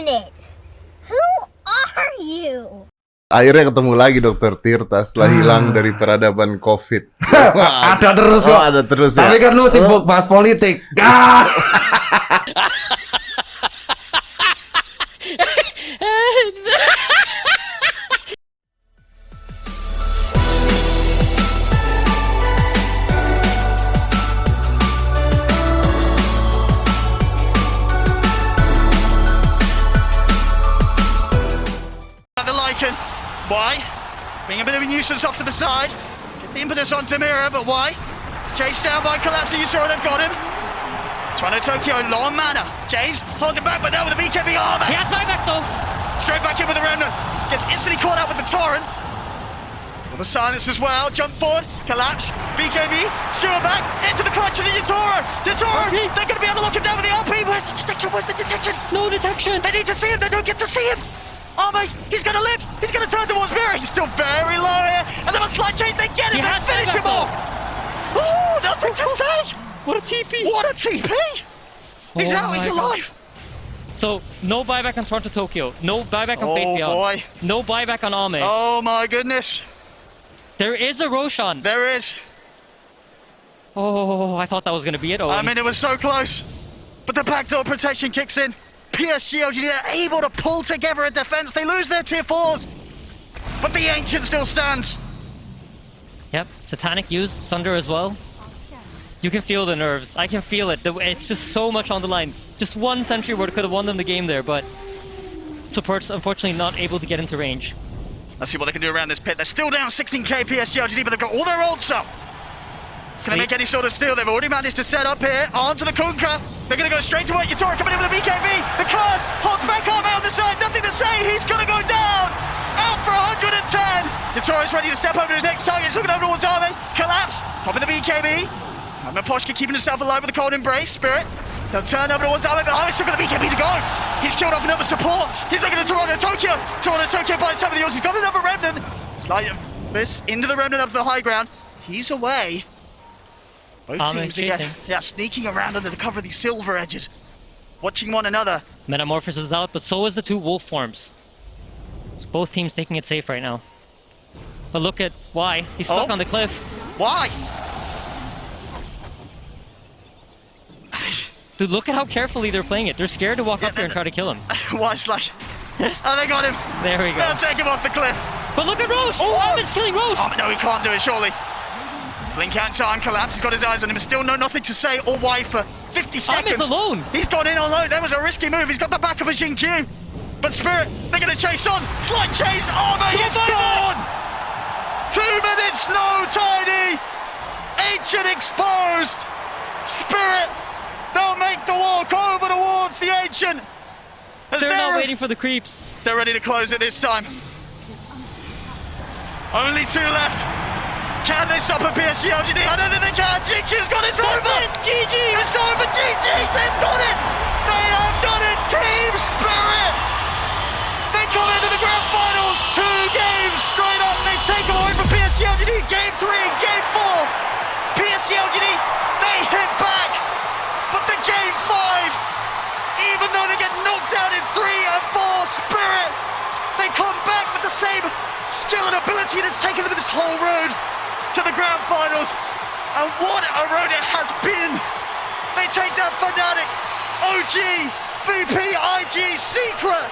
minute. Who are you? Akhirnya ketemu lagi Dr. Tirta setelah hilang dari peradaban COVID. Ada terus kok. Ada terus ya. Tapi kan lu sibuk bahas politik. Why? Being a bit of a nuisance off to the side. Get the impetus onto Mirror, but why? It's chased down by Collapse. You saw it, they've got him. Tokyo, low on mana. James holds it back, but now with the BKB armor. He has buyback though. Straight back in with the Remnant. Gets instantly caught out with the Torrent. With the silence as well. Jump forward. Collapse. BKB. Stewart back. Into the clutch of the Yatoro. Yatoro. RP. They're going to be able to lock him down with the RP. Where's the detection? Where's the detection? No detection. They need to see him. They don't get to see him. Army, he's going to live. He's going to turn towards Mirror. He's still very low here. And then a slight change. They get him. He They has finish him buyback, off. Oh, nothing to say. What a TP. What a TP. He's Oh out. He's my alive. So, no buyback on Toronto Tokyo. No buyback on Fate Oh, Beyond. boy. No buyback on Ame. Oh, my goodness. There is a Roshan. There is. Oh, I thought that was going to be it. Oh, I mean, it was so close. But the backdoor protection kicks in. PSG, they're able to pull together a defense. They lose their tier 4s. But the Ancient still stands. Yep, Satanic used Sunder as well. You can feel the nerves. I can feel it. It's just so much on the line. Just one Sentry Ward could have won them the game there, but support's unfortunately not able to get into range. Let's see what they can do around this pit. They're still down 16k PSG, but they've got all their ults up. Can they make any sort of steal? They've already managed to set up here onto the Kunkka. They're going to go straight to it. Yatoro coming in with a BKB. The Curse holds back arm out the side. Nothing to say. He's going to go down. Out for 110. Yatoro's ready to step over to his next target. He's looking over towards Arme. Collapse. Popping the BKB. Poshka keeping himself alive with the cold embrace. Spirit. They'll turn over towards Arme, but Arme's still got the BKB to go. He's killed off another support. He's looking at Toronto Tokyo. Toronto Tokyo by the time of the yours. He's got another Remnant. Slight miss into the Remnant up to the high ground. He's away. Both teams again, sneaking around under the cover of these silver edges, watching one another. Metamorphosis is out, but so is the two wolf forms. So both teams taking it safe right now. But look at why. He's stuck on the cliff. Why? Dude, look at how carefully they're playing it. They're scared to walk up here and try to kill him. Why? It's like, oh, they got him. There we go. They'll take him off the cliff. But look at Roche! Oh, he's killing Roche! Oh, no, he can't do it, surely. Blink out time, Collapse. He's got his eyes on him. Still nothing to say or why for 50 seconds. Ame's alone. He's gone in alone. That was a risky move. He's got the back of a Jinkyu. But Spirit, they're going to chase on. Slight chase. Oh, no, he's gone. 2 minutes, no Tiny. Ancient exposed. Spirit, they'll make the walk over towards the Ancient. They're not waiting for the creeps. They're ready to close it this time. Only 2 left. Can they stop a PSG LGD? I don't think they can. GQ's got it. It's over. GG. It's over. GG. They've got it. They have done it. Team Spirit. They come into the grand finals. 2 games straight up. They take them away from PSG LGD. Game 3 and Game 4. PSG LGD, they hit back. But the Game 5, even though they get knocked out in 3 and 4, Spirit, they come back with the same skill and ability that's taken them this whole road to the grand finals. And what a road it has been. They take down Fnatic, OG, VP, IG, Secret,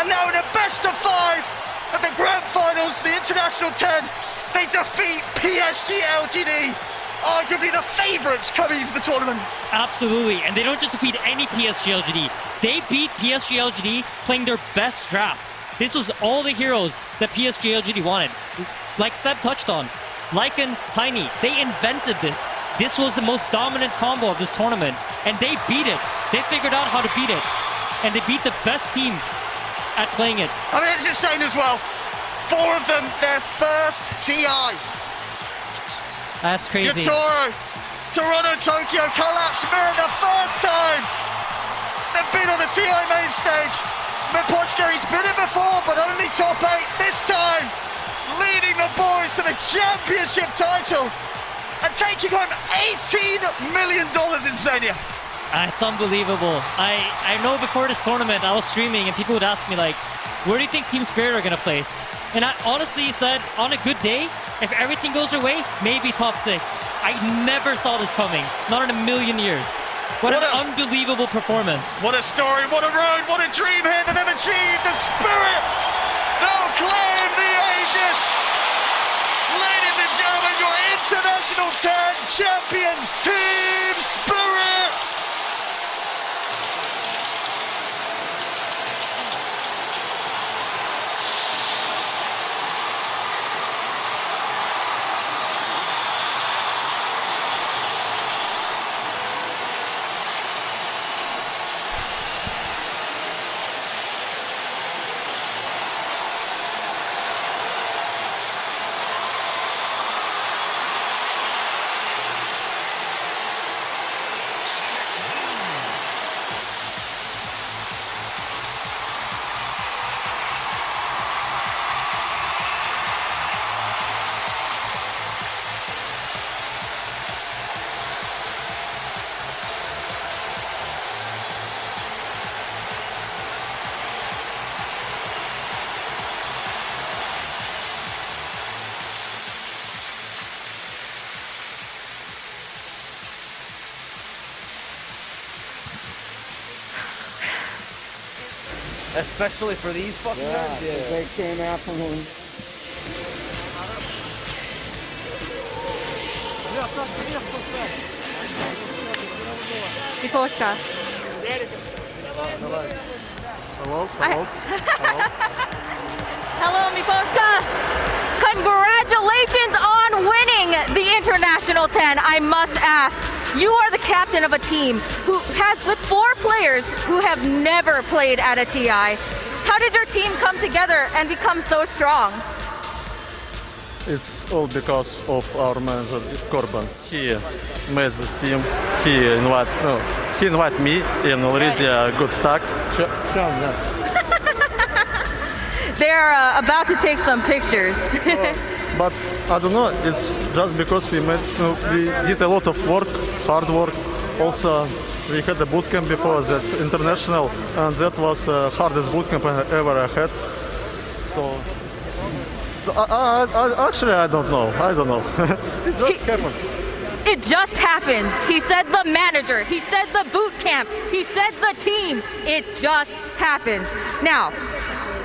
and now in a best of 5 at the grand finals, the International 10, they defeat PSG LGD, arguably the favourites coming into the tournament. Absolutely, and they don't just defeat any PSG LGD. They beat PSG LGD playing their best draft. This was all the heroes that PSG LGD wanted. Like Seb touched on, Lycan, Tiny, they invented this. This was the most dominant combo of this tournament, and they beat it. They figured out how to beat it, and they beat the best team at playing it. I mean, it's insane as well. 4 of them, their first TI. That's crazy. Yatoro, Toronto, Tokyo, Collapse, Spirit, the first time they've been on the TI main stage. Mepochka, he's been it before, but only top 8 this time. Leading the boys to the championship title and taking home $18 million in Zania. It's unbelievable. I know before this tournament I was streaming and people would ask me like, where do you think Team Spirit are gonna place? And I honestly said, on a good day, if everything goes your way, maybe top 6. I never saw this coming, not in a million years. What an unbelievable performance. What a story, what a road, what a dream here that they've achieved. The Spirit now claim the Aegis. Ladies and gentlemen, your International 10 champions, Team Spirit. Especially for these fucking guys. They came out from him. Mikoshka. Hello? Hello, Mikoshka. Congratulations on winning the International 10. I must ask, you are the captain of a team who has with 4 players who have never played at a TI. How did your team come together and become so strong? It's all because of our manager, Corban. He made this team. He invited me and already a good start. They're about to take some pictures. But I don't know, it's just because we did a lot of work, hard work. Also, we had a bootcamp before that international, and that was the hardest bootcamp I ever had. So, actually, I don't know. It just happens. It just happens. He said the manager. He said the boot camp. He said the team. It just happens. Now,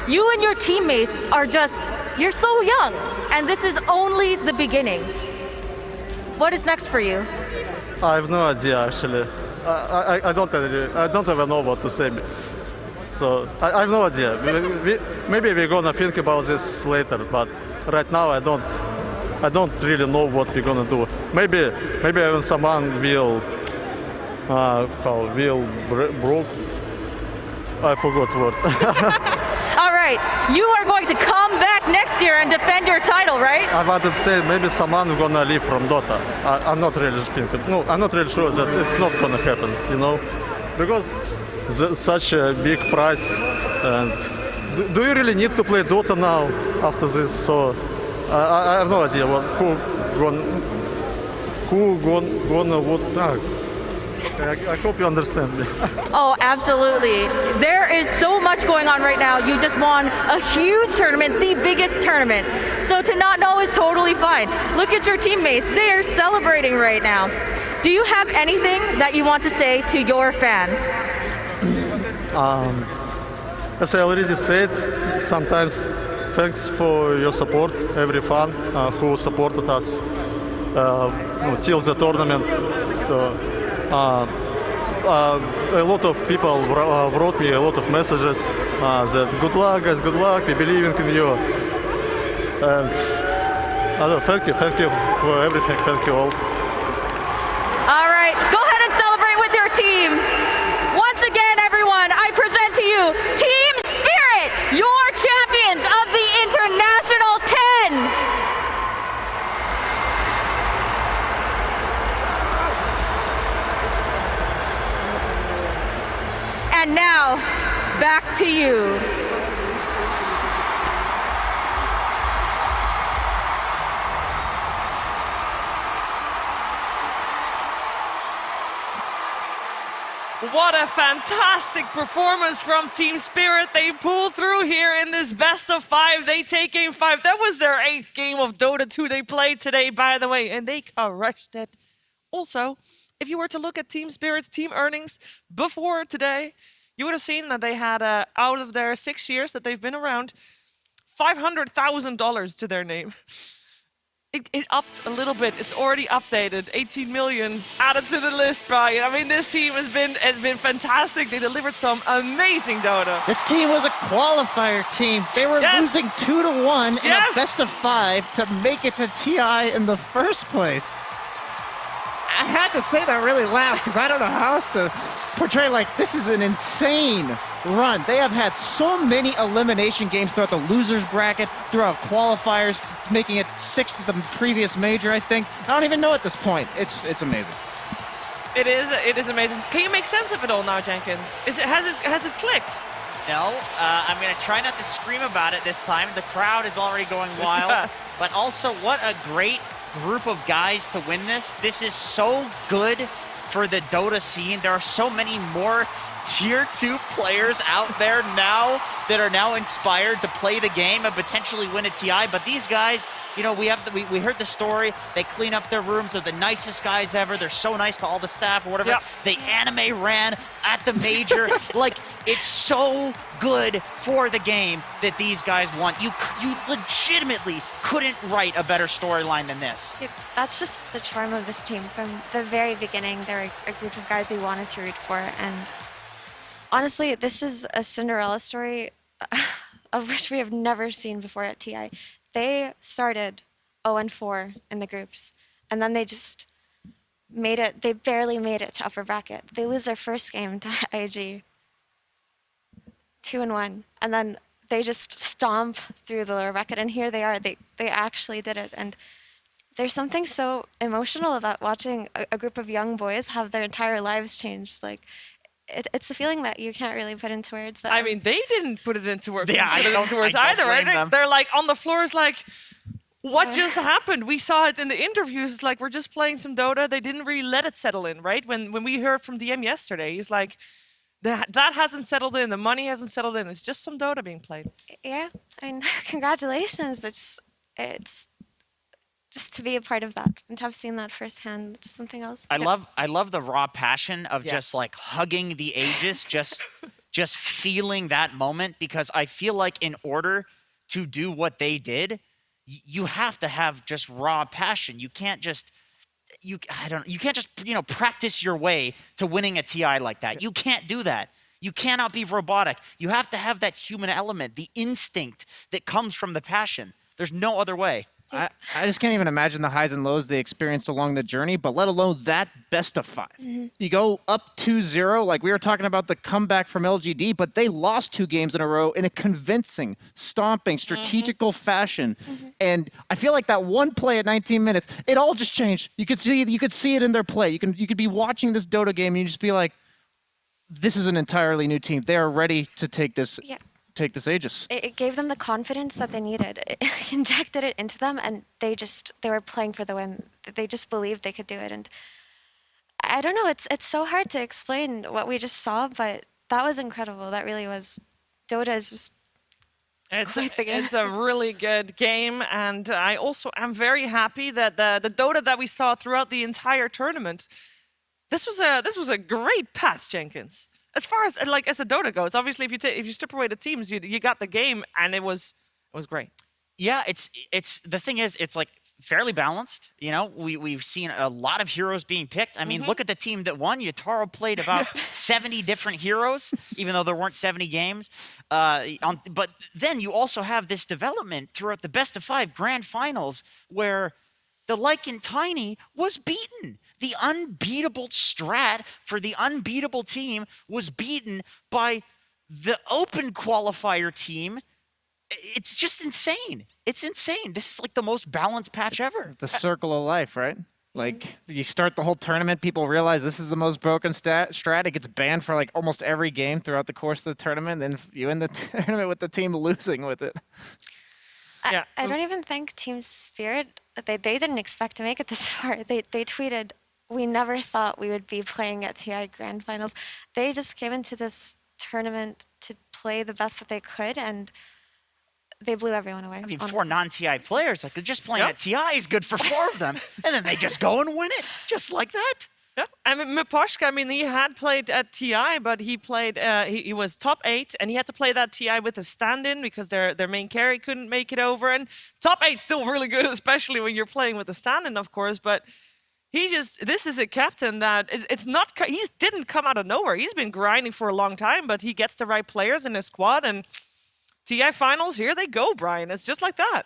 you and your teammates are you're so young, and this is only the beginning. What is next for you? I have no idea, actually. I don't even know what to say. So I have no idea. Maybe we're gonna think about this later, but right now I don't really know what we're gonna do. Maybe when someone will broke. I forgot what. All right, you are going to come back next year and defend your title, right? I wanted to say maybe someone gonna leave from Dota. I'm not really thinking. No, I'm not really sure that it's not gonna happen. Because such a big prize. And do you really need to play Dota now after this? So I have no idea I hope you understand me. Oh, absolutely. There is so much going on right now. You just won a huge tournament, the biggest tournament. So to not know is totally fine. Look at your teammates. They are celebrating right now. Do you have anything that you want to say to your fans? As I already said, sometimes thanks for your support, every fan who supported us till the tournament. So, a lot of people wrote me a lot of messages that good luck guys, good luck, we believe in you. And thank you for everything, thank you all. All right, go ahead and celebrate with your team. Once again, everyone, I present to you Team Spirit, your champions of the International 10. And now, back to you. What a fantastic performance from Team Spirit. They pull through here in this best of 5. They take game 5. That was their 8th game of Dota 2 they played today, by the way, and they crushed it. Also, if you were to look at Team Spirit's team earnings before today, you would have seen that they had, out of their 6 years that they've been around, $500,000 to their name. It upped a little bit. It's already updated. 18 million added to the list, Brian. I mean, this team has been fantastic. They delivered some amazing Dota. This team was a qualifier team. They were losing 2-1 in a best of 5 to make it to TI in the first place. I had to say that really loud because I don't know how else to portray, like, this is an insane run. They have had so many elimination games throughout the losers bracket, throughout qualifiers, making it 6th to the previous major, I think. I don't even know at this point. It's amazing. It is amazing. Can you make sense of it all now, Jenkins? Has it clicked? No, I'm going to try not to scream about it this time. The crowd is already going wild. But also, what a great group of guys to win this. This is so good for the Dota scene. There are so many more Tier 2 players out there now that are now inspired to play the game and potentially win a TI. But these guys, you know, we heard the story. They clean up their rooms. They're the nicest guys ever. They're so nice to all the staff or whatever. Yep. They anime ran at the major. Like, it's so good for the game that these guys won. You legitimately couldn't write a better storyline than this. That's just the charm of this team. From the very beginning, they're a group of guys we wanted to root for, and honestly, this is a Cinderella story of which we have never seen before at TI. They started 0-4 in the groups, and then they just made it. They barely made it to upper bracket. They lose their first game to IG, 2-1, and then they just stomp through the lower bracket, and here they are. They actually did it, and there's something so emotional about watching a group of young boys have their entire lives changed. Like, it's a feeling that you can't really put into words. But I mean, they didn't put it into words. Yeah, I don't either, blame right? them. They're like on the floors, like, what just happened? We saw it in the interviews. It's like, we're just playing some Dota. They didn't really let it settle in, right? When we heard from DM yesterday, he's like, that hasn't settled in. The money hasn't settled in. It's just some Dota being played. yeah, I mean, congratulations. It's just to be a part of that and to have seen that firsthand, it's something else. I love the raw passion of just like hugging the ages, just feeling that moment, because I feel like in order to do what they did, you have to have just raw passion. You can't just you can't just, you know, practice your way to winning a TI like that. You can't do that. You cannot be robotic. You have to have that human element, the instinct that comes from the passion. There's no other way. I just can't even imagine the highs and lows they experienced along the journey, but let alone that best of 5. Mm-hmm. You go up 2-0, like we were talking about the comeback from LGD, but they lost 2 games in a row in a convincing, stomping, strategical fashion. And I feel like that one play at 19 minutes, it all just changed. You could see it in their play. You could be watching this Dota game and you just be like, this is an entirely new team. They are ready to take this. Yeah. Take this Aegis. It gave them the confidence that they needed. It injected it into them, and they were playing for the win. They just believed they could do it. And I don't know, it's so hard to explain what we just saw, but that was incredible. That really was. Dota is just It's a really good game, and I also am very happy that the Dota that we saw throughout the entire tournament, this was a great path, Jenkins. As far as as a Dota goes, obviously if you strip away the teams, you got the game, and it was great. Yeah, it's the thing is, it's like fairly balanced. You know, we've seen a lot of heroes being picked. I mean, look at the team that won. Yataro played about 70 different heroes, even though there weren't 70 games. But then you also have this development throughout the best of 5 grand finals where the Lycan Tiny was beaten. The unbeatable strat for the unbeatable team was beaten by the open qualifier team. It's just insane. It's insane. This is like the most balanced patch ever. The circle of life, right? Like, you start the whole tournament, people realize this is the most broken strat. It gets banned for like almost every game throughout the course of the tournament. Then you end the tournament with the team losing with it. Yeah. I don't even think Team Spirit, they didn't expect to make it this far. They tweeted we never thought we would be playing at TI Grand Finals. They just came into this tournament to play the best that they could, and they blew everyone away. I mean, honestly. 4 non-TI players, like they're just playing at TI is good for 4 of them, and then they just go and win it, just like that. Yeah, I mean, Miposhka, I mean, he had played at TI, but he played, he was top 8, and he had to play that TI with a stand-in because their main carry couldn't make it over. And top 8's still really good, especially when you're playing with a stand-in, of course. But this is a captain that, he didn't come out of nowhere. He's been grinding for a long time, but he gets the right players in his squad, and TI finals, here they go, Brian. It's just like that.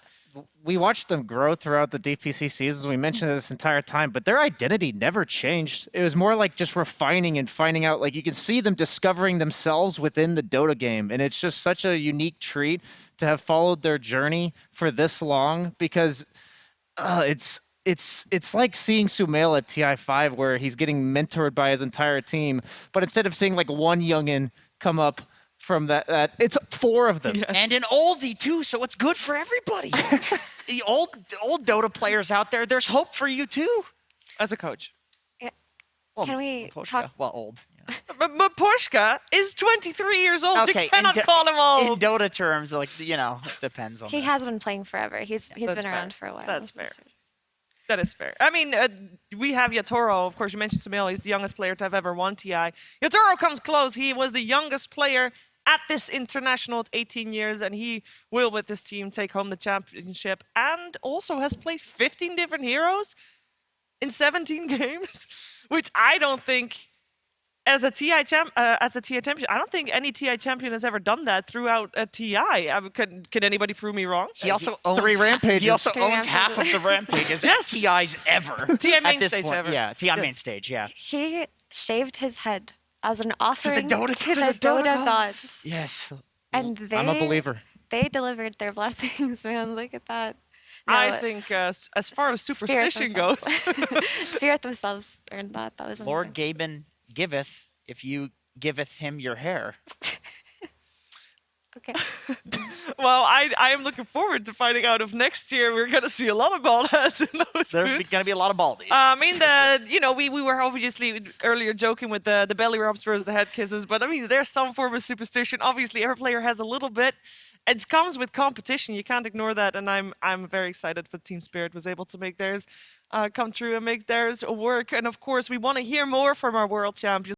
We watched them grow throughout the DPC seasons. We mentioned it this entire time, but their identity never changed. It was more like just refining and finding out, like you can see them discovering themselves within the Dota game. And it's just such a unique treat to have followed their journey for this long, because it's like seeing Sumail at TI5 where he's getting mentored by his entire team. But instead of seeing like one youngin come up from that it's 4 of them. Yeah. And an oldie too, so it's good for everybody. The old Dota players out there, there's hope for you too. As a coach. Yeah. Well, Can we Miposhka, talk? well, old. Yeah. But Miposhka is 23 years old. Okay, You cannot call him in old. Dota terms, like, you know, it depends on He that. has been playing forever. He's That's been fair. around for a while. That's fair. That is fair. I mean, we have Yatoro. Of course, you mentioned Sumail. He's the youngest player to have ever won TI. Yatoro comes close. He was the youngest player at this international at 18 years, and he will, with this team, take home the championship, and also has played 15 different heroes in 17 games, which I don't think, as a TI champion, I don't think any TI champion has ever done that throughout a TI. Can anybody prove me wrong? He also owns 3 Rampages. He also 3 owns half of the Rampages. Yes. TIs ever. TI at main this stage point. ever. Yeah, TI main Yes. stage. Yeah. He shaved his head as an offering Dota- to to the the Dota Dota gods. Yes. And I'm a believer. They delivered their blessings, man. Look at that. I No, think as far as Spirit superstition goes, themselves. Spirit themselves earned that. That was Lord amazing. Gaben giveth if you giveth him your hair. Okay. well, I am looking forward to finding out if next year we're going to see a lot of bald heads in those There's boots. going to be a lot of baldies. I mean, we were obviously earlier joking with the belly rubs versus the head kisses, but I mean, there's some form of superstition. Obviously, every player has a little bit. It comes with competition. You can't ignore that, and I'm very excited that Team Spirit was able to make theirs come true and make theirs work. And of course, we want to hear more from our world champions.